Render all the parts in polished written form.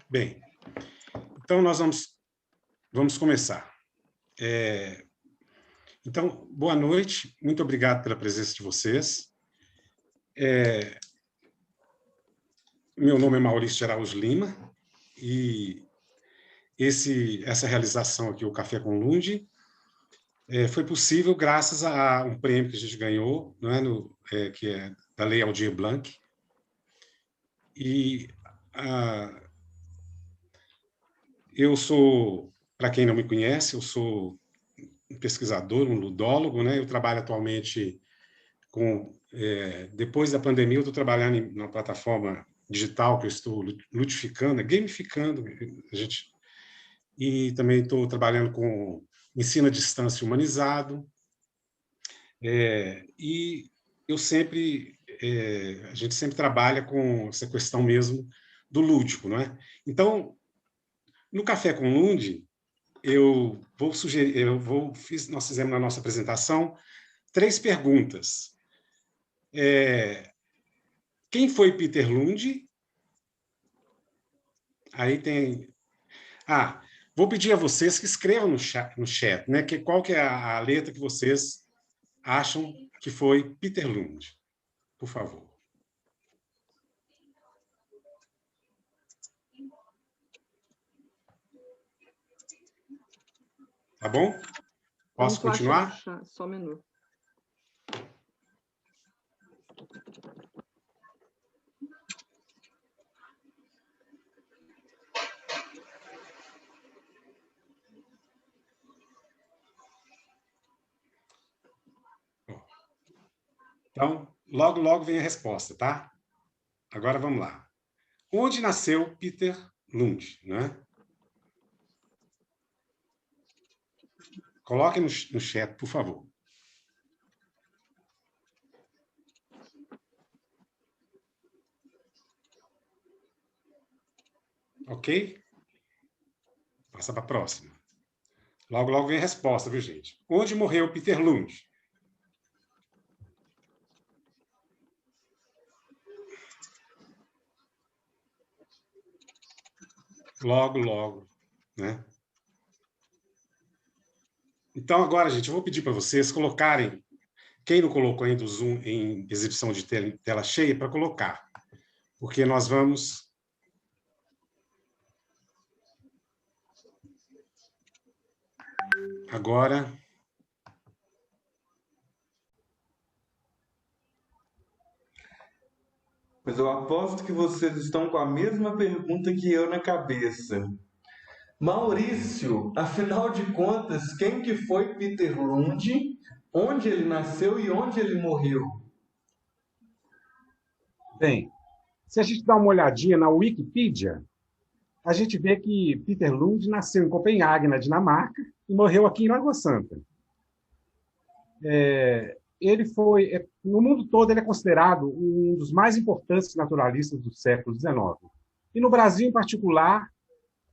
Bem, então nós vamos começar. Então, boa noite, muito obrigado pela presença de vocês. Meu nome é Maurício de Araújo Lima e essa realização aqui, o Café com Lund, foi possível graças a um prêmio que a gente ganhou, não é, que é da Lei Aldir Blanc. E eu sou, para quem não me conhece, eu sou um pesquisador, um ludólogo, né? Eu trabalho atualmente depois da pandemia, eu estou trabalhando na plataforma digital que eu estou ludificando, gamificando, e também estou trabalhando com ensino à distância humanizado, e a gente sempre trabalha com essa questão mesmo do lúdico, não é? Então, no Café com Lund, nós fizemos na nossa apresentação 3 perguntas. Quem foi Peter Lund? Aí tem... vou pedir a vocês que escrevam no chat, né? Qual que é a letra que vocês acham que foi Peter Lund, por favor. Tá bom? Posso continuar? Só um minuto. Então, logo vem a resposta, tá? Agora vamos lá. Onde nasceu Peter Lund, né? Coloquem no chat, por favor. Ok? Passa para a próxima. Logo vem a resposta, viu, gente? Onde morreu Peter Lund? Logo, né? Então, agora, gente, eu vou pedir para vocês colocarem, quem não colocou ainda o Zoom em exibição de tela cheia, para colocar, porque nós vamos... Agora... Mas eu aposto que vocês estão com a mesma pergunta que eu na cabeça. Maurício, afinal de contas, quem que foi Peter Lund, onde ele nasceu e onde ele morreu? Bem, se a gente dá uma olhadinha na Wikipedia, a gente vê que Peter Lund nasceu em Copenhague, na Dinamarca, e morreu aqui em Lagoa Santa. Ele foi, no mundo todo, ele é considerado um dos mais importantes naturalistas do século XIX. E no Brasil, em particular,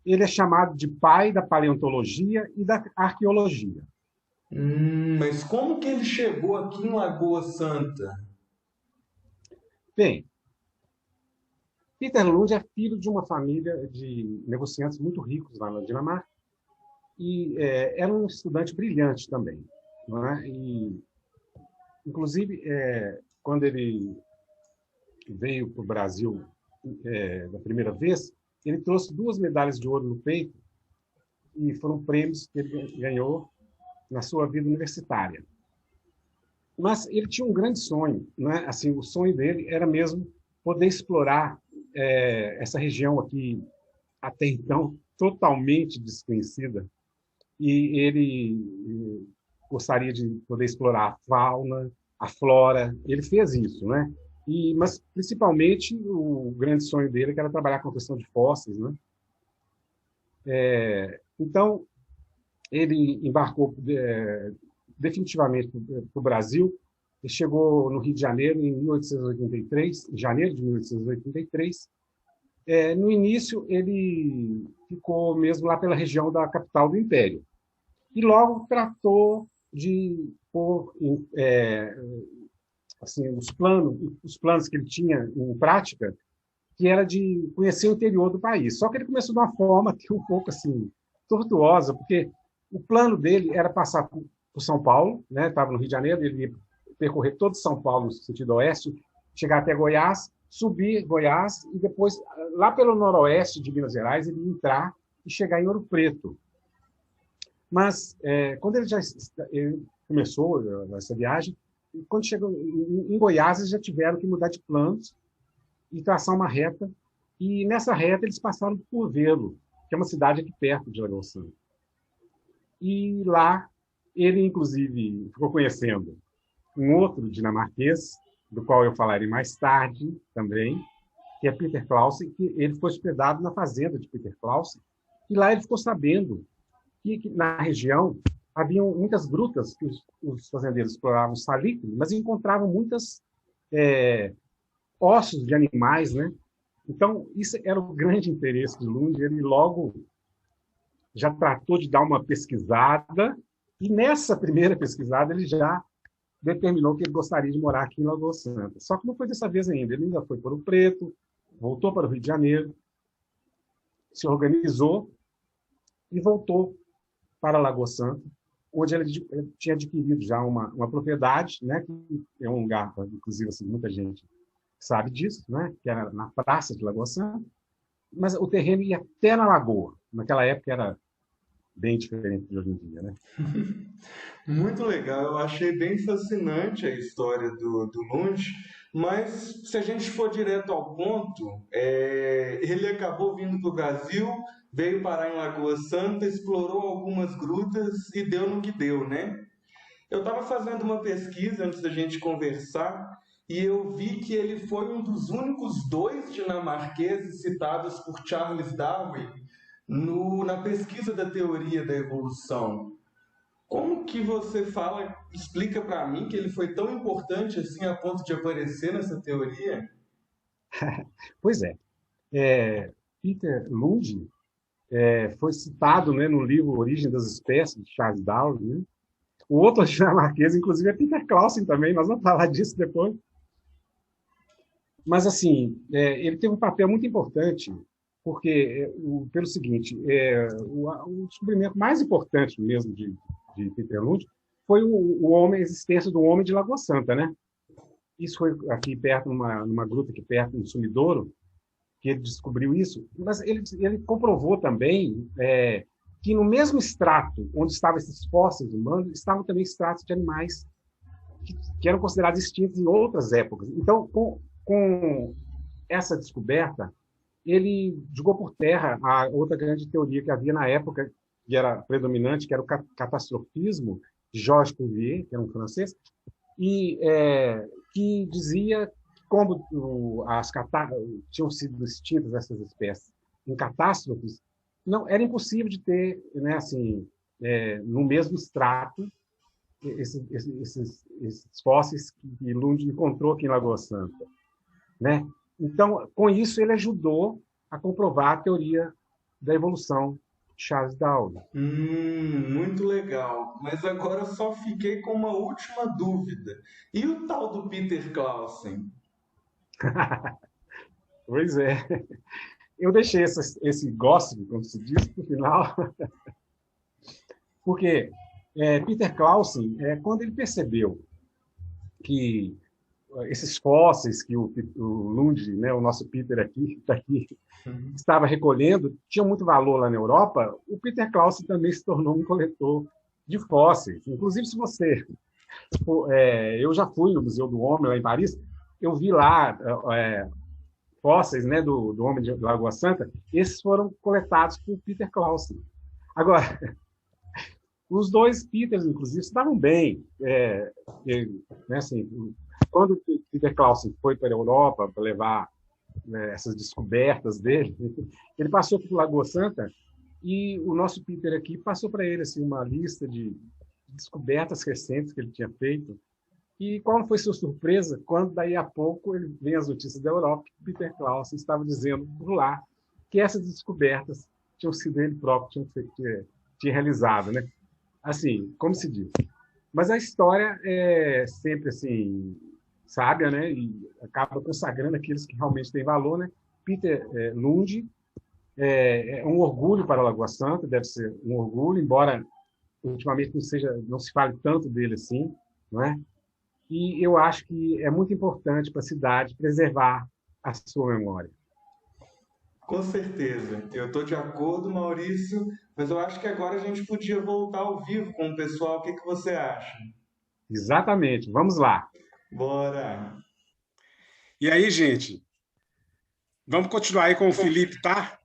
ele é chamado de pai da paleontologia e da arqueologia. Mas como que ele chegou aqui em Lagoa Santa? Bem, Peter Lund é filho de uma família de negociantes muito ricos lá na Dinamarca e era um estudante brilhante também, não é? E, inclusive, quando ele veio para o Brasil da primeira vez, ele trouxe 2 medalhas de ouro no peito e foram prêmios que ele ganhou na sua vida universitária. Mas ele tinha um grande sonho, né? Assim, o sonho dele era mesmo poder explorar essa região aqui, até então, totalmente desconhecida, e ele gostaria de poder explorar a fauna, a flora, ele fez isso, né? Mas, principalmente, o grande sonho dele era trabalhar com a questão de fósseis, né? Então, ele embarcou definitivamente para o Brasil. Ele chegou no Rio de Janeiro em 1883, em janeiro de 1883. No início, ele ficou mesmo lá pela região da capital do Império. E logo tratou de pôr assim, os planos que ele tinha em prática, que era de conhecer o interior do país. Só que ele começou de uma forma que um pouco assim tortuosa, porque o plano dele era passar por São Paulo, né? Estava no Rio de Janeiro, ele ia percorrer todo São Paulo no sentido oeste, chegar até Goiás, subir Goiás e depois, lá pelo noroeste de Minas Gerais, ele ia entrar e chegar em Ouro Preto. Mas, quando ele começou essa viagem, quando chegou em Goiás, eles já tiveram que mudar de planos e traçar uma reta. E nessa reta eles passaram por Velo, que é uma cidade aqui perto de Lagoa Santa. E lá ele, inclusive, ficou conhecendo um outro dinamarquês, do qual eu falarei mais tarde também, que é Peter Clausen, que ele foi hospedado na fazenda de Peter Clausen, e lá ele ficou sabendo que na região haviam muitas grutas que os fazendeiros exploravam salitre, mas encontravam muitas ossos de animais, né? Então, isso era o grande interesse de Lund. Ele logo já tratou de dar uma pesquisada, e nessa primeira pesquisada ele já determinou que ele gostaria de morar aqui em Lagoa Santa. Só que não foi dessa vez ainda. Ele ainda foi para o Preto, voltou para o Rio de Janeiro, se organizou e voltou para Lagoa Santa, onde ele tinha adquirido já uma propriedade, né, que é um lugar, inclusive, assim, muita gente sabe disso, né, que era na praça de Lagoa Santa, mas o terreno ia até na lagoa. Naquela época era bem diferente de hoje em dia, né? Muito legal, eu achei bem fascinante a história do Lund, mas se a gente for direto ao ponto, ele acabou vindo para o Brasil, veio parar em Lagoa Santa, explorou algumas grutas e deu no que deu, né? Eu estava fazendo uma pesquisa antes da gente conversar e eu vi que ele foi um dos únicos dois dinamarqueses citados por Charles Darwin na pesquisa da teoria da evolução. Como que você explica para mim que ele foi tão importante assim a ponto de aparecer nessa teoria? Pois é. Peter Lund foi citado, né, no livro Origem das Espécies, de Charles Darwin, né? O outro dinamarquês, inclusive, é Peter Clausen também, nós vamos falar disso depois. Mas, assim, ele teve um papel muito importante, porque, pelo seguinte, o descobrimento mais importante mesmo de Peter Lund foi a existência do homem de Lagoa Santa, né? Isso foi aqui perto, numa gruta aqui perto, no Sumidouro, que ele descobriu isso. Mas ele comprovou também que no mesmo extrato onde estavam esses fósseis humanos, estavam também extratos de animais que eram considerados extintos em outras épocas. Então, com essa descoberta, ele jogou por terra a outra grande teoria que havia na época, que era predominante, que era o catastrofismo, de Georges Cuvier, que era um francês, e que dizia que como tinham sido extintas essas espécies em catástrofes, não era impossível de ter, né, assim, no mesmo extrato esses fósseis que Lund encontrou aqui em Lagoa Santa, né? Então, com isso, ele ajudou a comprovar a teoria da evolução de Charles Darwin. Muito legal. Mas agora eu só fiquei com uma última dúvida. E o tal do Peter Clausen? Pois é. Eu deixei esse gossip, como se diz, para o final, porque Peter Clausen, quando ele percebeu que esses fósseis que o Lund, né, o nosso Peter aqui, estava recolhendo, tinham muito valor lá na Europa, o Peter Clausen também se tornou um coletor de fósseis. Inclusive, se você... eu já fui no Museu do Homem, lá em Paris, eu vi lá fósseis, né, do Homem de Lagoa Santa, esses foram coletados por Peter Clausen. Agora, os dois Peters, inclusive, estavam bem. Né, assim, quando Peter Clausen foi para a Europa para levar essas descobertas dele, ele passou por Lagoa Santa e o nosso Peter aqui passou para ele assim, uma lista de descobertas recentes que ele tinha feito. E qual foi sua surpresa quando, daí a pouco, ele vem as notícias da Europa que Peter Clausen estava dizendo por lá que essas descobertas tinham sido ele próprio, tinha realizado, né? Assim, como se diz. Mas a história é sempre assim sábia, né? E acaba consagrando aqueles que realmente têm valor, né? Peter Lund é um orgulho para a Lagoa Santa, deve ser um orgulho, embora ultimamente não se fale tanto dele assim, não é? E eu acho que é muito importante para a cidade preservar a sua memória. Com certeza, eu estou de acordo, Maurício, mas eu acho que agora a gente podia voltar ao vivo com o pessoal. O que que você acha? Exatamente, vamos lá. Bora! E aí, gente? Vamos continuar aí com o Felipe, tá?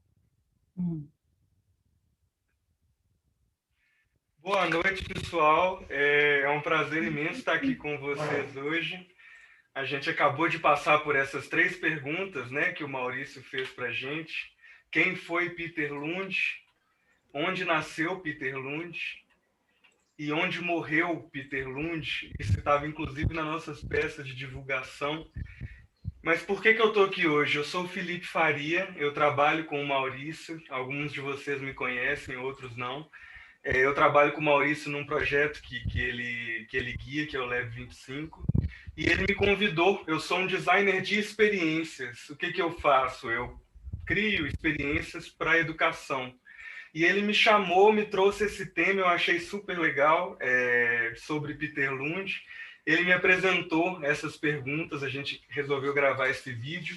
Boa noite, pessoal. É um prazer imenso estar aqui com vocês hoje. A gente acabou de passar por essas 3 perguntas, né, que o Maurício fez para a gente. Quem foi Peter Lund? Onde nasceu Peter Lund? E onde morreu Peter Lund? Isso estava, inclusive, nas nossas peças de divulgação. Mas por que eu estou aqui hoje? Eu sou o Felipe Faria, eu trabalho com o Maurício. Alguns de vocês me conhecem, outros não. Eu trabalho com o Maurício num projeto que ele guia, que é o Lab 25. E ele me convidou. Eu sou um designer de experiências. O que eu faço? Eu crio experiências para a educação. E ele me chamou, me trouxe esse tema, eu achei super legal, sobre Peter Lund. Ele me apresentou essas perguntas, a gente resolveu gravar esse vídeo.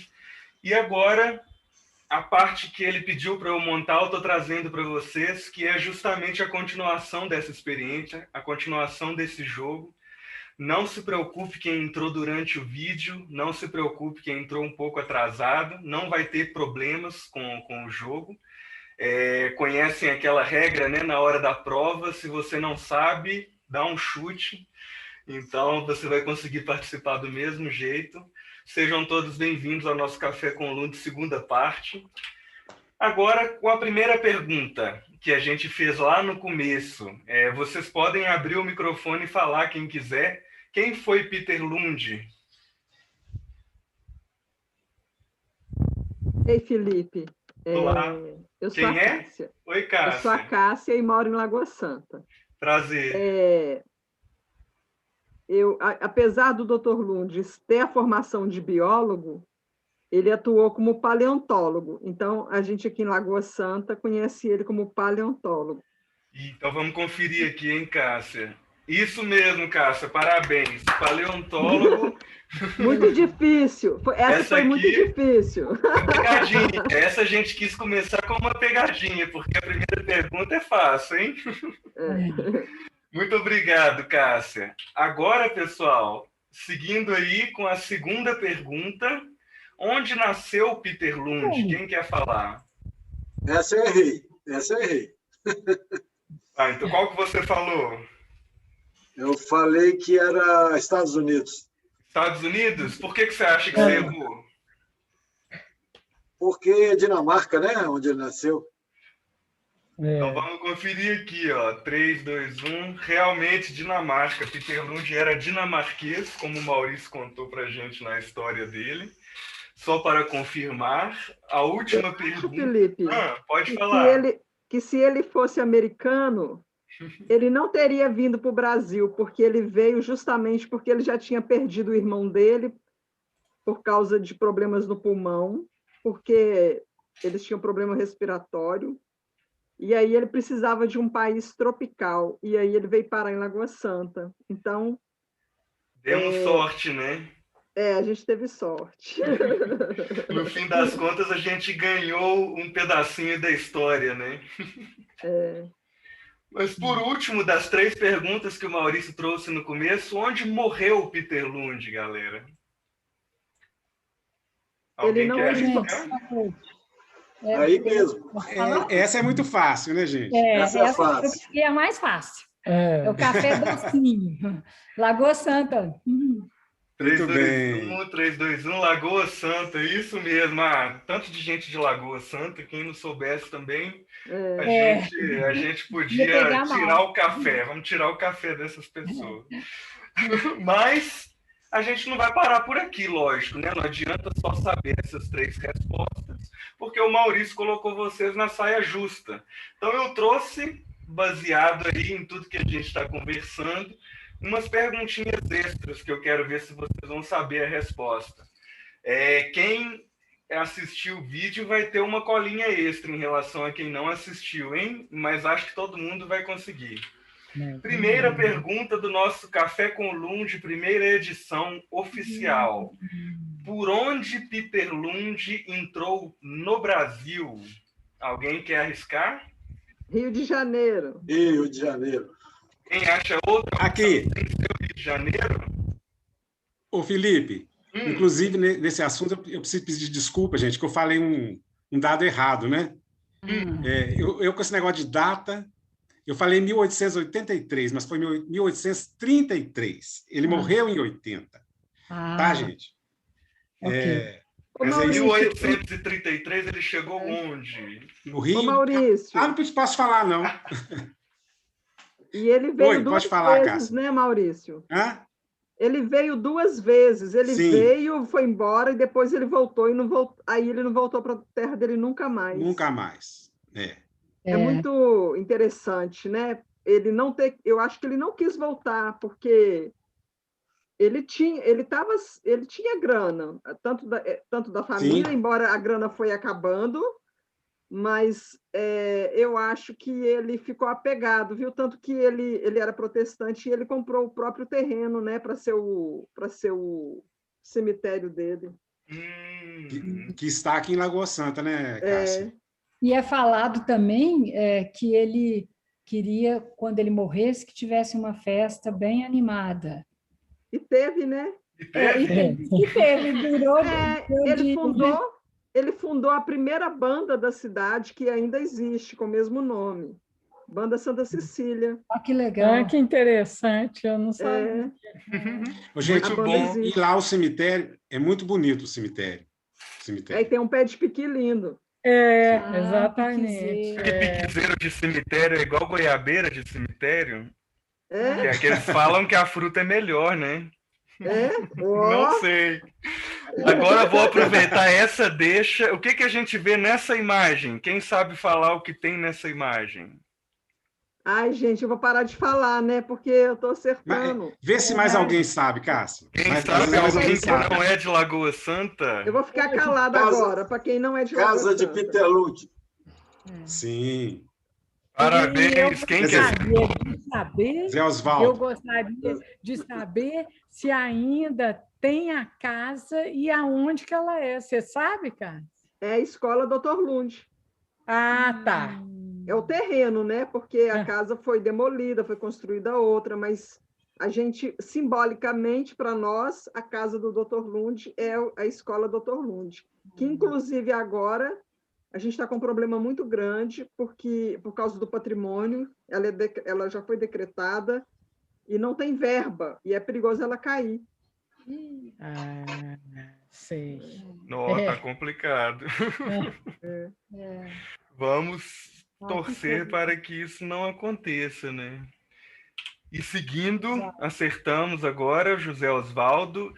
E agora, a parte que ele pediu para eu montar, eu estou trazendo para vocês, que é justamente a continuação dessa experiência, a continuação desse jogo. Não se preocupe quem entrou durante o vídeo, não se preocupe quem entrou um pouco atrasado, não vai ter problemas com o jogo. Conhecem aquela regra, né? Na hora da prova, se você não sabe, dá um chute. Então, você vai conseguir participar do mesmo jeito. Sejam todos bem-vindos ao nosso Café com Lund, segunda parte. Agora, com a primeira pergunta que a gente fez lá no começo, vocês podem abrir o microfone e falar quem quiser. Quem foi Peter Lund? Ei, Felipe. Olá. Eu sou a Cássia. Oi, Cássia. Eu sou a Cássia e moro em Lagoa Santa. Prazer. Apesar do Dr. Lund ter a formação de biólogo, ele atuou como paleontólogo. Então, a gente aqui em Lagoa Santa conhece ele como paleontólogo. Então, vamos conferir aqui, hein, Cássia? Isso mesmo, Cássia, parabéns. Paleontólogo. Muito difícil. Essa foi muito difícil. Pegadinha. Essa a gente quis começar com uma pegadinha, porque a primeira pergunta é fácil, hein? Muito obrigado, Cássia. Agora, pessoal, seguindo aí com a segunda pergunta, onde nasceu Peter Lund? Quem quer falar? Essa eu errei. Então qual que você falou? Eu falei que era Estados Unidos. Estados Unidos? Por que você acha que você errou? Porque é Dinamarca, né? Onde ele nasceu. Então vamos conferir aqui, ó. 3, 2, 1. Realmente Dinamarca. Peter Lund era dinamarquês, como o Maurício contou pra gente na história dele. Só para confirmar, a última pergunta... Felipe, pode falar. Que se ele fosse americano, ele não teria vindo para o Brasil, porque ele veio justamente porque ele já tinha perdido o irmão dele por causa de problemas no pulmão, porque eles tinham problema respiratório, e aí ele precisava de um país tropical, e aí ele veio parar em Lagoa Santa. Então... Demos sorte, né? A gente teve sorte. No fim das contas, a gente ganhou um pedacinho da história, né? Mas, por último, das 3 perguntas que o Maurício trouxe no começo, onde morreu o Peter Lund, galera? Ele não Aí mesmo. Essa é muito fácil, né, gente? Essa é fácil. É a mais fácil. É o café docinho. Lagoa Santa. 3, 2, 1, Lagoa Santa, isso mesmo. Tanto de gente de Lagoa Santa, quem não soubesse também, a gente podia tirar o café. Vamos tirar o café dessas pessoas. Mas a gente não vai parar por aqui, lógico, né? Não adianta só saber essas 3 respostas, porque o Maurício colocou vocês na saia justa. Então eu trouxe, baseado aí em tudo que a gente está conversando, umas perguntinhas extras que eu quero ver se vocês vão saber a resposta. Quem assistir o vídeo, vai ter uma colinha extra em relação a quem não assistiu, hein? Mas acho que todo mundo vai conseguir. Primeira pergunta do nosso Café com Lund, primeira edição oficial. Por onde Peter Lund entrou no Brasil? Alguém quer arriscar? Rio de Janeiro. Rio de Janeiro. Quem acha outra? Aqui. Tem que ser o Rio de Janeiro? Ô, Felipe, inclusive nesse assunto eu preciso pedir desculpa, gente, que eu falei um dado errado, né? Eu com esse negócio de data, eu falei 1883, mas foi 1833. Ele morreu em 80. Tá, gente? Ok. Mas Em é isso. 1833 ele chegou onde? No Rio. Ô, Maurício. Não posso falar, não. E ele veio Oi, duas pode falar, vezes, Cássia. né, Maurício? Hã? Ele veio 2 vezes. Ele Sim. veio, foi embora, e depois ele voltou, e não voltou. Aí ele não voltou para a terra dele nunca mais. Nunca mais. É muito interessante, né? Ele não ter, eu acho que ele não quis voltar, porque ele tinha grana, tanto da família, Sim. embora a grana foi acabando, mas eu acho que ele ficou apegado, viu? Tanto que ele era protestante e ele comprou o próprio terreno, né, para ser o cemitério dele. Que está aqui em Lagoa Santa, né, Cássia? E é falado também que ele queria, quando ele morresse, que tivesse uma festa bem animada. E teve, né? E teve, durou. Ele fundou a primeira banda da cidade, que ainda existe, com o mesmo nome. Banda Santa Cecília. Ah, que legal. Que interessante, eu não sabia. Gente, Muito bom. E lá o cemitério, é muito bonito o cemitério. Aí tem um pé de piqui lindo. Exatamente. Piquezeiro de cemitério é igual goiabeira de cemitério? É? Que eles falam que a fruta é melhor, né? Oh. Não sei. Agora eu vou aproveitar essa deixa. O que a gente vê nessa imagem? Quem sabe falar o que tem nessa imagem? Ai, gente, eu vou parar de falar, né? Porque eu estou acertando. Vê se mais alguém sabe, Cássia. Quem sabe alguém que não é de Lagoa Santa? Eu vou ficar calada agora, para quem não é de Lagoa Casa de Santa. Peter Lund. Sim. Parabéns. Quem quer saber? Zé Osvaldo. Eu gostaria de saber se ainda tem a casa e aonde que ela é. Você sabe, cara? É a escola Dr. Lund. Ah, tá. É o terreno, né? Porque a casa foi demolida, foi construída outra, mas a gente, simbolicamente, para nós, a casa do Dr. Lund é a escola Dr. Lund, que, inclusive, agora a gente está com um problema muito grande, porque, por causa do patrimônio, ela já foi decretada e não tem verba, e é perigoso ela cair. Sei. Nossa, tá complicado. Vamos torcer para que isso não aconteça, né? E seguindo, acertamos agora, José Osvaldo,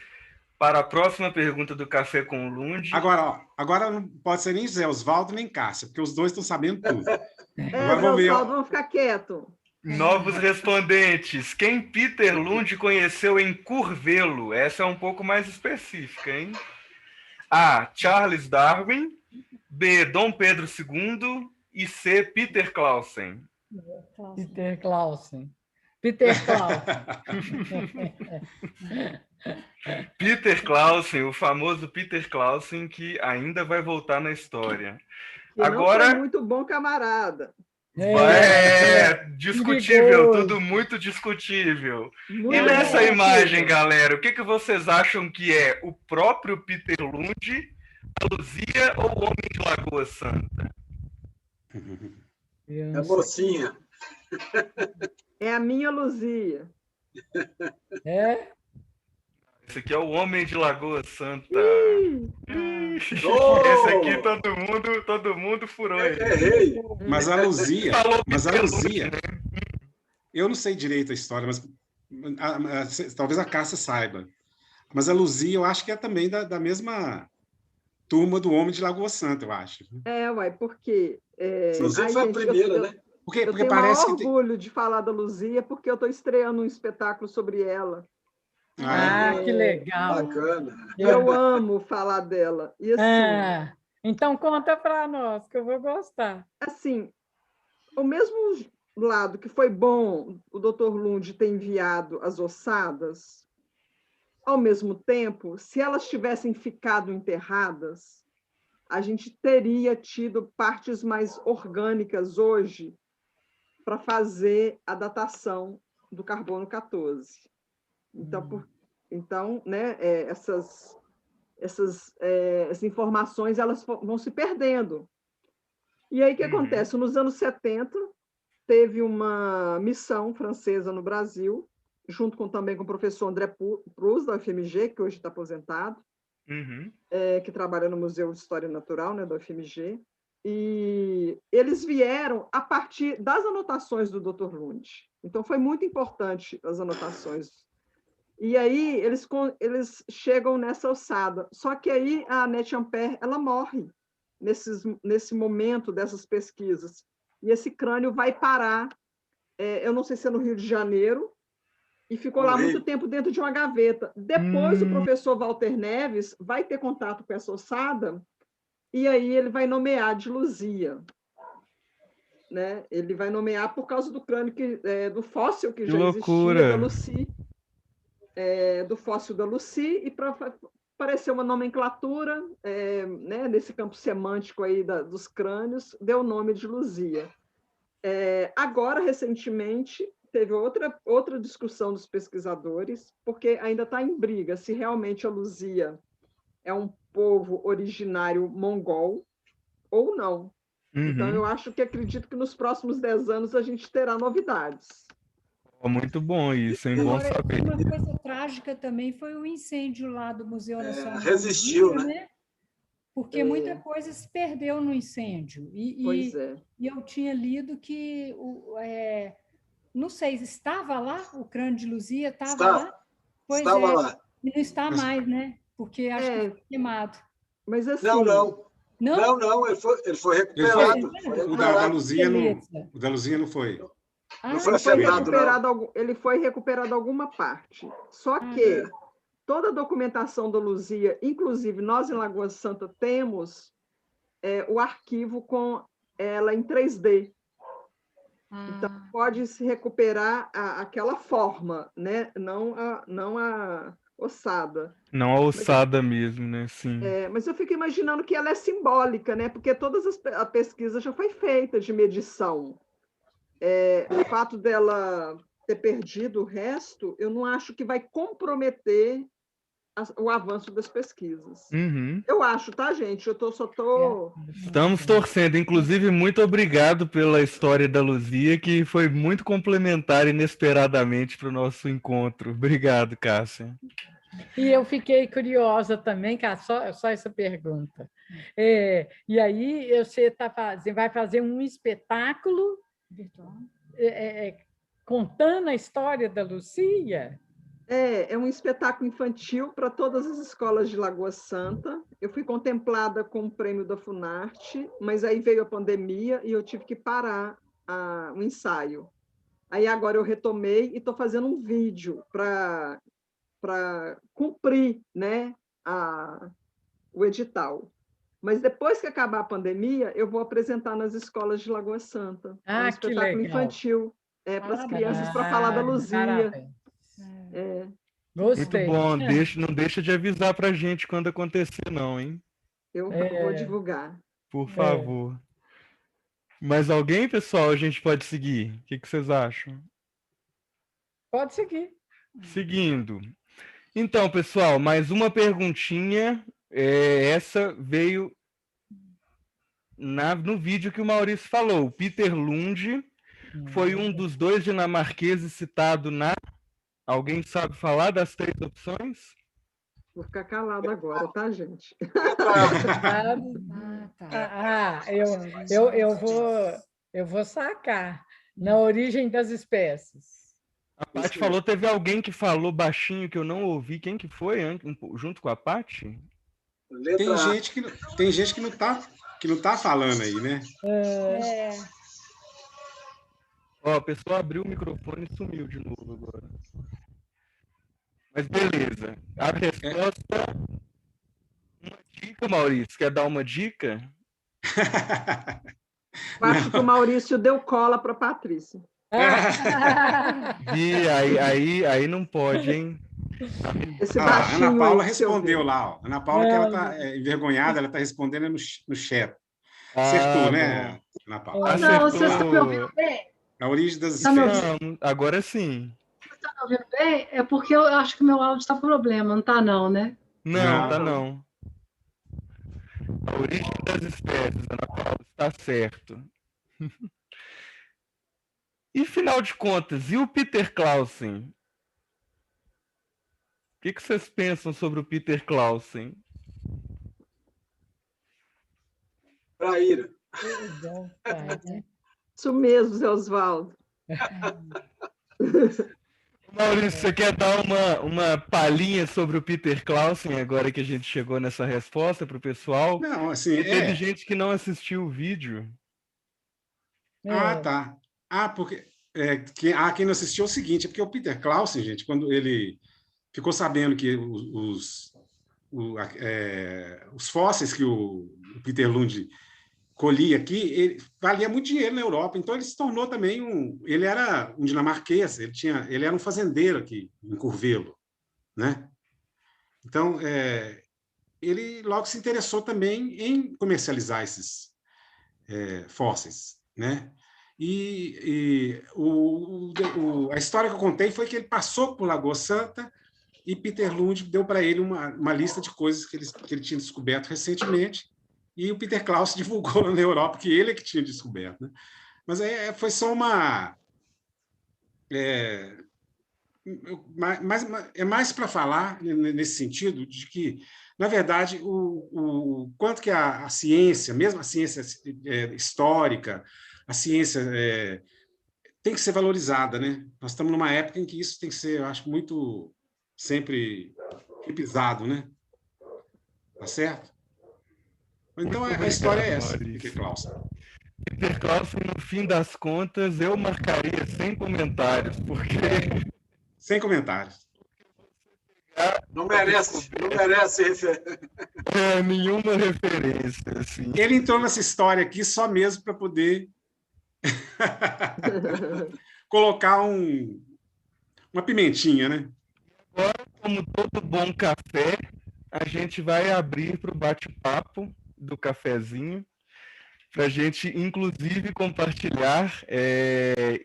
para a próxima pergunta do Café com o Lund. Agora não pode ser nem José Osvaldo nem Cássia, porque os dois estão sabendo tudo. José Osvaldo, vamos ficar quieto. Novos respondentes. Quem Peter Lund conheceu em Curvelo? Essa é um pouco mais específica, hein? A. Charles Darwin. B. Dom Pedro II. E C. Peter Clausen. Peter Clausen. Peter Clausen. Peter Clausen, o famoso Peter Clausen, que ainda vai voltar na história. E agora não foi muito bom camarada. Discutível, tudo muito discutível. Muito e nessa discutível. imagem, galera, o que vocês acham que é o próprio Peter Lund, a Luzia ou o Homem de Lagoa Santa? É mocinha. É a minha Luzia. Esse aqui é o Homem de Lagoa Santa. Oh! Esse aqui todo mundo furou ele. Mas a Luzia, eu não sei direito a história, mas talvez a Cássia saiba. Mas a Luzia, eu acho que é também da mesma turma do Homem de Lagoa Santa, eu acho. Porque... Luzia foi a primeira, né? Porque eu tenho parece orgulho de falar da Luzia, porque eu estou estreando um espetáculo sobre ela. Ah, que legal. Bacana. Eu amo falar dela. E assim, Então conta para nós, que eu vou gostar. assim, o mesmo lado que foi bom o Dr. Lund ter enviado as ossadas, ao mesmo tempo, se elas tivessem ficado enterradas, a gente teria tido partes mais orgânicas hoje para fazer a datação do carbono 14. Então, né, essas informações elas vão se perdendo. E aí o que acontece? Nos anos 70, teve uma missão francesa no Brasil, junto também com o professor André Proust, da UFMG, que hoje está aposentado, que trabalha no Museu de História Natural, né, da UFMG. E eles vieram a partir das anotações do Dr. Lund. Então, foi muito importante as anotações. E aí, eles chegam nessa ossada. Só que aí, a Annette Ampère, ela morre nesse momento dessas pesquisas. E esse crânio vai parar, eu não sei se é no Rio de Janeiro, e ficou lá muito tempo dentro de uma gaveta. Depois, o professor Walter Neves vai ter contato com essa ossada, e aí ele vai nomear de Luzia. Né? Ele vai nomear por causa do crânio, do fóssil que já existia, da Lucy, do fóssil da Lucy, e para aparecer uma nomenclatura, né, nesse campo semântico aí dos crânios, deu o nome de Luzia. Agora, recentemente, teve outra discussão dos pesquisadores, porque ainda está em briga se realmente a Luzia é um povo originário mongol ou não. Então, eu acredito que nos próximos 10 anos a gente terá novidades. Muito bom isso, hein? Bom saber. Uma coisa trágica também foi o incêndio lá do Museu Nacional. Resistiu, né? Porque muita coisa se perdeu no incêndio. Pois é. E eu tinha lido que, não sei, estava lá o crânio de Luzia? Estava lá? Pois estava lá. E não está mais, né? Porque acho que foi queimado. Mas assim... Não, ele foi recuperado. O da Luzia não foi. Não foi afetado, não. Ele foi recuperado alguma parte. Só que toda a documentação da Luzia, inclusive nós em Lagoa Santa temos o arquivo com ela em 3D. Então, pode se recuperar aquela forma, né? Não a ossada. Não a ossada mesmo, né? Sim. Mas eu fico imaginando que ela é simbólica, né? Porque a pesquisa já foi feita de medição. O fato dela ter perdido o resto, eu não acho que vai comprometer o avanço das pesquisas. Eu acho, tá, gente? Só tô... Estamos torcendo. Inclusive, muito obrigado pela história da Luzia, que foi muito complementar inesperadamente para o nosso encontro. Obrigado, Cássia. E eu fiquei curiosa também, Cássia, só essa pergunta. E aí, você vai fazer um espetáculo virtual, contando a história da Luzia? É um espetáculo infantil para todas as escolas de Lagoa Santa. Eu fui contemplada com o prêmio da Funarte, mas aí veio a pandemia e eu tive que parar o ensaio. Aí agora eu retomei e estou fazendo um vídeo para cumprir, né, o edital. Mas depois que acabar a pandemia, eu vou apresentar nas escolas de Lagoa Santa. Um espetáculo infantil para as crianças, para falar da Luzia. Gostei. Muito bom. Não deixa de avisar para a gente quando acontecer, não, hein? Eu vou divulgar. Por favor. Mais alguém, pessoal? A gente pode seguir? O que vocês acham? Pode seguir. Seguindo. Então, pessoal, mais uma perguntinha. Essa veio no vídeo que o Maurício falou. O Peter Lund foi um dos 2 dinamarqueses citado na... Alguém sabe falar das 3 opções? Vou ficar calado agora, tá, gente? Eu vou sacar. Na origem das espécies. A Paty falou, teve alguém que falou baixinho que eu não ouvi. Quem que foi junto com a Paty? Tem gente que não tá falando aí, né? Ó, a pessoa abriu o microfone e sumiu de novo agora. Mas beleza. A resposta... Uma dica, Maurício. Quer dar uma dica? Eu acho que o Maurício deu cola para a Patrícia. Gui, aí não pode, hein? Esse A baixinho Ana Paula aí que você respondeu ouviu. lá. Ó. Ana Paula, que ela está envergonhada, ela está respondendo no chat. Acertou, Ah, né, bom. Ana Paula? Não, vocês estão me ouvindo Acertou. bem? A origem das Tá me ouvindo? espécies. Não, agora sim. Vocês estão me ouvindo bem? É porque eu acho que meu áudio está com problema, não tá não, né? Não, Não. tá não. A origem das espécies, Ana Paula, está certo. E, final de contas, e o Peter Clausen? O que vocês pensam sobre o Peter Clausen? Traíra. Isso mesmo, Zé Osvaldo. Maurício, você quer dar uma palhinha sobre o Peter Clausen, agora que a gente chegou nessa resposta para o pessoal? Não, assim, Porque teve gente que não assistiu o vídeo. Ah, tá. Porque quem não assistiu é o seguinte, é porque o Peter Clausen, gente, quando ele ficou sabendo que os fósseis que o Peter Lund colhia aqui, ele valia muito dinheiro na Europa, então ele se tornou também ele era um dinamarquês, ele era um fazendeiro aqui em Curvelo, né? Então, ele logo se interessou também em comercializar esses fósseis, né? A história que eu contei foi que ele passou por Lagoa Santa e Peter Lund deu para ele uma lista de coisas que ele tinha descoberto recentemente, e o Peter Clausen divulgou na Europa que ele é que tinha descoberto. Né? Mas foi só uma... É mais para falar nesse sentido de que, na verdade, o quanto que a ciência, mesmo a ciência histórica, a ciência tem que ser valorizada, né? Nós estamos numa época em que isso tem que ser, eu acho, muito sempre repisado, né? Tá certo? Então, a história é essa, Peter Clausen. Peter Clausen, no fim das contas, eu marcaria 100 comentários, porque... Sem comentários. Não merece nenhuma referência. Assim. Ele entrou nessa história aqui só mesmo para poder colocar uma pimentinha, né? Agora, como todo bom café, a gente vai abrir para o bate-papo do cafezinho, para a gente, inclusive, compartilhar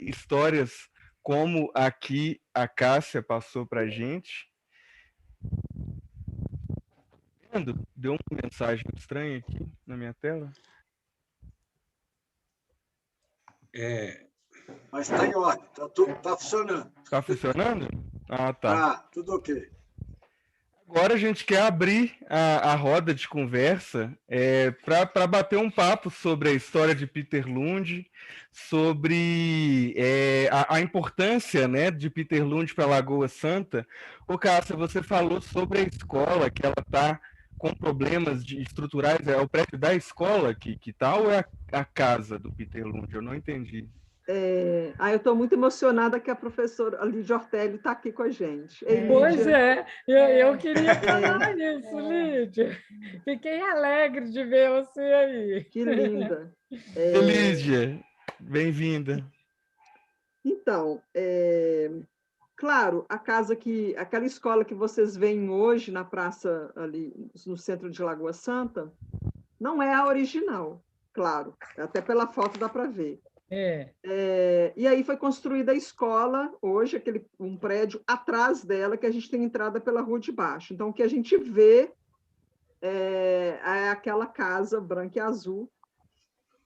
histórias como aqui a Cássia passou para a gente. Deu uma mensagem estranha aqui na minha tela. Mas está em ordem, está funcionando. Está funcionando? Ah, tá. Tudo ok. Agora a gente quer abrir a roda de conversa para bater um papo sobre a história de Peter Lund, sobre a importância, né, de Peter Lund para Lagoa Santa. Ô, Cássia, você falou sobre a escola, que ela está com problemas estruturais. É o prédio da escola que está ou é a casa do Peter Lund? Eu não entendi. Eu estou muito emocionada que a professora Lídia Ortelli está aqui com a gente. Pois é, eu queria falar nisso, Lídia. Fiquei alegre de ver você aí. Que linda. Lídia, bem-vinda. Então, claro, aquela escola que vocês veem hoje na praça ali no centro de Lagoa Santa, não é a original, claro, até pela foto dá para ver. E aí foi construída a escola, hoje, um prédio atrás dela, que a gente tem entrada pela rua de baixo. Então, o que a gente vê é aquela casa branca e azul,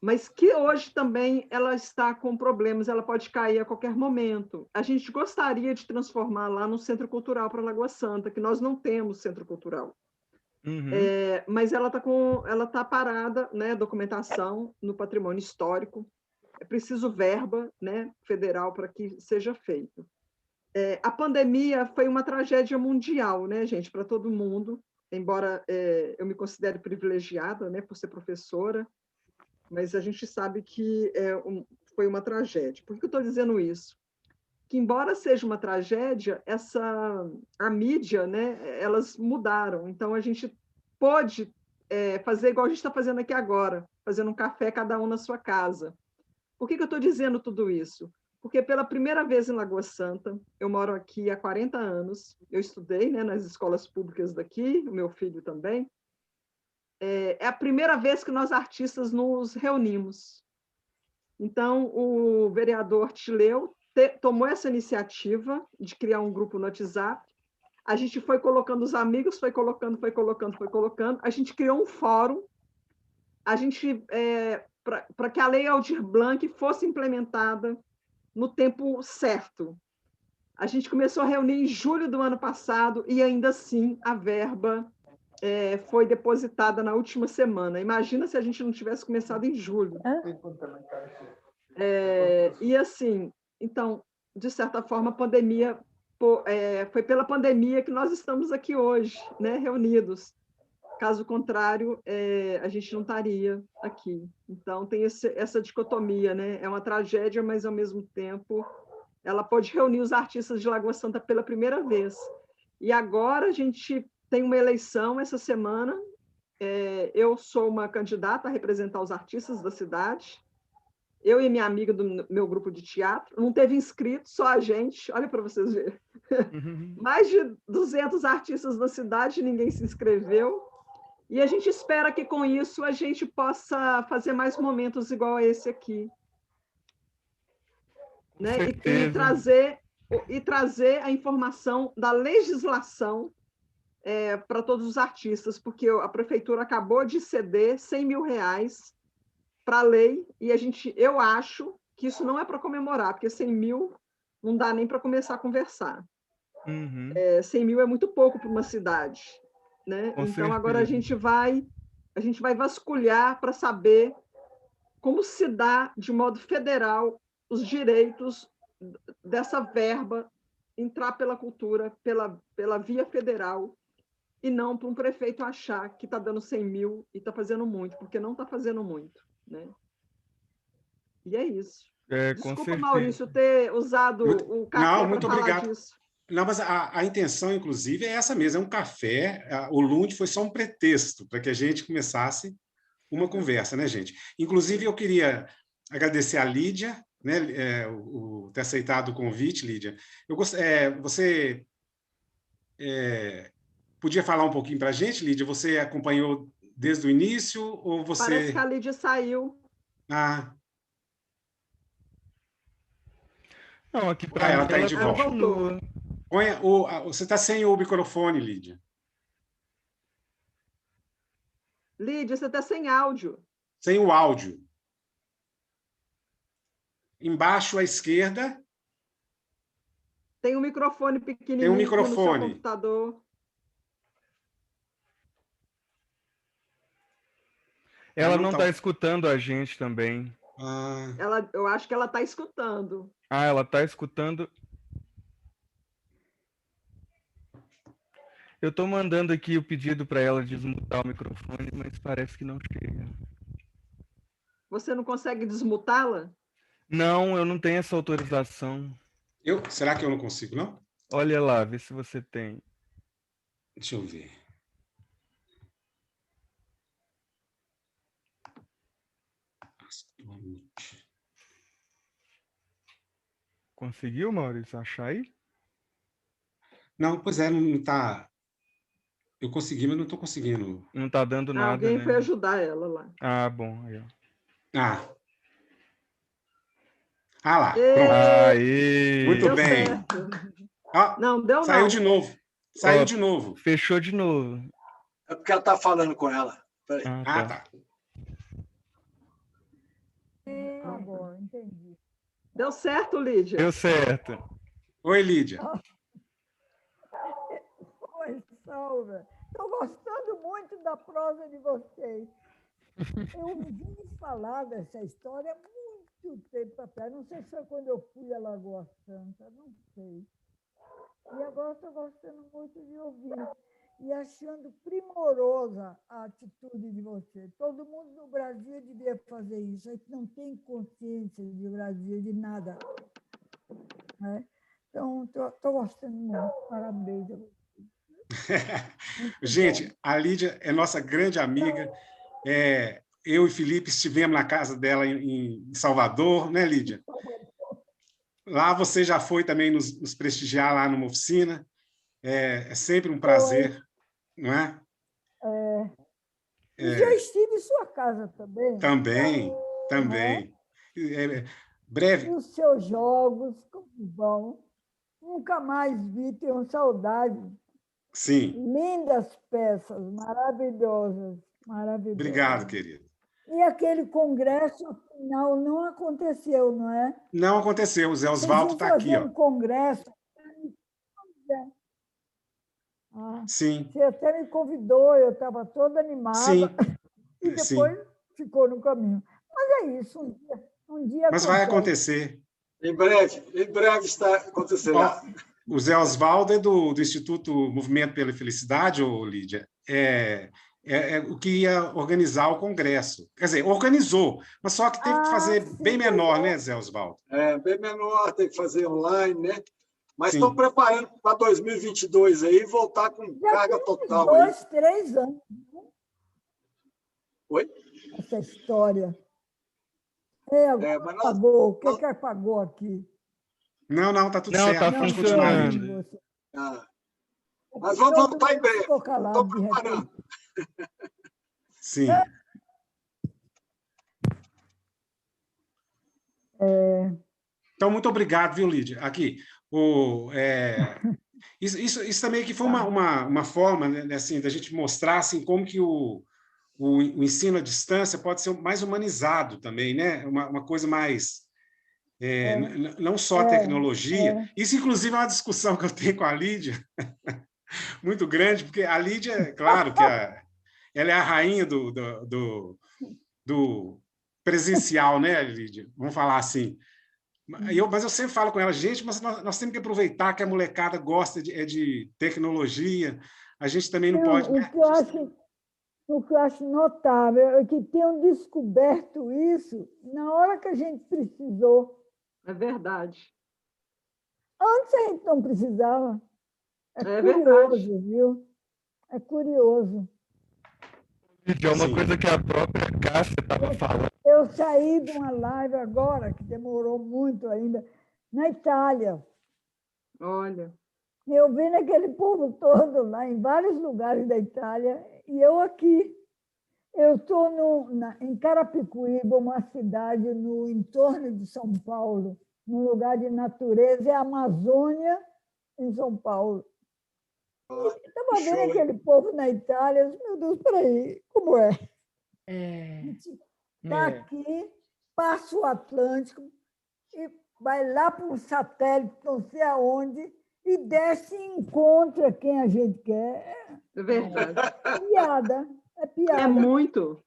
mas que hoje também ela está com problemas, ela pode cair a qualquer momento. A gente gostaria de transformar lá no Centro Cultural para Lagoa Santa, que nós não temos centro cultural. Uhum. Mas ela tá parada, né, documentação no patrimônio histórico. É preciso verba, né, federal para que seja feito. A pandemia foi uma tragédia mundial, né, gente, para todo mundo, embora eu me considere privilegiada, né, por ser professora, mas a gente sabe que foi uma tragédia. Por que eu estou dizendo isso? que, embora seja uma tragédia, a mídia, né, elas mudaram. Então, a gente pôde fazer igual a gente está fazendo aqui agora, fazendo um café, cada um na sua casa. Por que eu estou dizendo tudo isso? Porque pela primeira vez em Lagoa Santa, eu moro aqui há 40 anos, eu estudei, né, nas escolas públicas daqui, o meu filho também. É a primeira vez que nós artistas nos reunimos. Então, o vereador Tileu tomou essa iniciativa de criar um grupo no WhatsApp. A gente foi colocando os amigos, foi colocando. A gente criou um fórum. A gente, para que a Lei Aldir Blanc fosse implementada no tempo certo. A gente começou a reunir em julho do ano passado e, ainda assim, a verba foi depositada na última semana. Imagina se a gente não tivesse começado em julho. E, assim, então, de certa forma, a pandemia foi pela pandemia que nós estamos aqui hoje, né, reunidos. Caso contrário, a gente não estaria aqui. Então, tem essa dicotomia, né? É uma tragédia, mas, ao mesmo tempo, ela pode reunir os artistas de Lagoa Santa pela primeira vez. E agora a gente tem uma eleição essa semana. Eu sou uma candidata a representar os artistas da cidade. Eu e minha amiga do meu grupo de teatro. Não teve inscritos, só a gente. Olha para vocês verem. Mais de 200 artistas da cidade, ninguém se inscreveu. E a gente espera que, com isso, a gente possa fazer mais momentos igual a esse aqui. Né? E trazer a informação da legislação para todos os artistas, porque a prefeitura acabou de ceder R$100 mil para a lei, e eu acho que isso não é para comemorar, porque 100 mil não dá nem para começar a conversar. 100 mil é muito pouco para uma cidade. Né? Então, certeza. Agora a gente vai vasculhar para saber como se dá, de modo federal, os direitos dessa verba entrar pela cultura, pela via federal, e não para um prefeito achar que está dando 100 mil e está fazendo muito, porque não está fazendo muito. Né? E é isso. Desculpa, Maurício, ter usado o café para falar disso. Não, mas a intenção, inclusive, é essa mesmo, é um café. O Lund foi só um pretexto para que a gente começasse uma conversa, né, gente? Inclusive, eu queria agradecer a Lídia, né, ter aceitado o convite, Lídia. Você podia falar um pouquinho para a gente, Lídia? Você acompanhou desde o início ou você... Parece que a Lídia saiu. Ah. Não, aqui para ela está aí de volta. Voltou. Você está sem o microfone, Lídia. Lídia, você está sem áudio. Sem o áudio. Embaixo à esquerda. Tem um microfone pequenininho. Tem um microfone. No seu computador. Ela não está escutando a gente também. Eu acho que ela está escutando. Ela está escutando. Eu estou mandando aqui o pedido para ela desmutar o microfone, mas parece que não chega. Você não consegue desmutá-la? Não, eu não tenho essa autorização. Será que eu não consigo, não? Olha lá, vê se você tem. Deixa eu ver. Conseguiu, Maurício, achar aí? Não, pois não está... Eu consegui, mas não estou conseguindo. Não está dando nada, alguém né? foi ajudar ela lá. Bom. Aí, ó. Lá, pronto. Aê! Muito deu bem. Não, deu saiu não. de novo. Saiu de novo. Fechou de novo. É porque ela está falando com ela. Peraí. Tá. Agora, entendi. Deu certo, Lídia? Deu certo. Oi, Lídia. Oi, Saura. Estou gostando muito da prosa de vocês. Eu ouvi falar dessa história há muito tempo atrás. Não sei se foi quando eu fui a Lagoa Santa, não sei. E agora estou gostando muito de ouvir e achando primorosa a atitude de você. Todo mundo no Brasil devia fazer isso. A gente não tem consciência de Brasil, de nada. Né? Então, estou gostando muito. Parabéns. Gente, a Lídia é nossa grande amiga. Eu e Felipe estivemos na casa dela em Salvador, né, Lídia? Lá você já foi também nos prestigiar lá numa oficina. É sempre um prazer, não é? Já estive em sua casa também. Também. Breve. E os seus jogos, como vão? Nunca mais vi, tenho saudade. Sim. Lindas peças, maravilhosas. Obrigado, querido. E aquele congresso, afinal, não aconteceu, não é? Não aconteceu. O Zé Osvaldo está aqui. Um congresso. Sim. Você até me convidou, eu estava toda animada. Sim. E depois ficou no caminho. Mas é isso, um dia Mas vai acontecer. Em breve está acontecerá. O Zé Osvaldo é do Instituto Movimento pela Felicidade, Lídia. O que ia organizar o congresso. Quer dizer, organizou, mas só que teve que fazer bem menor, né, Zé Osvaldo? Bem menor, tem que fazer online, né? Mas estão preparando para 2022 aí, voltar com carga total. 2, 3 anos. Oi? Essa história. Agora apagou. O que apagou aqui? Não, está tudo certo. Está funcionando. Mas vamos voltar em breve. Estou preparando. Sim. Então, muito obrigado, viu, Lídia? Aqui, isso também aqui foi uma forma, né, assim, da gente mostrar assim, como que o ensino à distância pode ser mais humanizado também, né? Uma coisa mais... não só a tecnologia. Isso, inclusive, é uma discussão que eu tenho com a Lídia, muito grande, porque a Lídia, claro, que ela é a rainha do presencial, né, Lídia? Vamos falar assim. Mas eu sempre falo com ela, gente, mas nós temos que aproveitar que a molecada gosta de tecnologia, a gente também não pode... O que eu acho notável é que tenham descoberto isso na hora que a gente precisou. É verdade. Antes a gente não precisava. É curioso, verdade. Viu? É curioso. É uma coisa que a própria Cássia estava falando. Eu saí de uma live agora, que demorou muito ainda, na Itália. Olha. Eu vendo aquele povo todo lá, em vários lugares da Itália, e eu aqui. Eu estou em Carapicuíba, uma cidade no entorno de São Paulo, num lugar de natureza, é a Amazônia, em São Paulo. Estava vendo aquele povo na Itália, eu disse, meu Deus, peraí, como é? Está aqui, passa o Atlântico, e vai lá para um satélite, não sei aonde, e desce e encontra quem a gente quer. É verdade. Piada. É piada.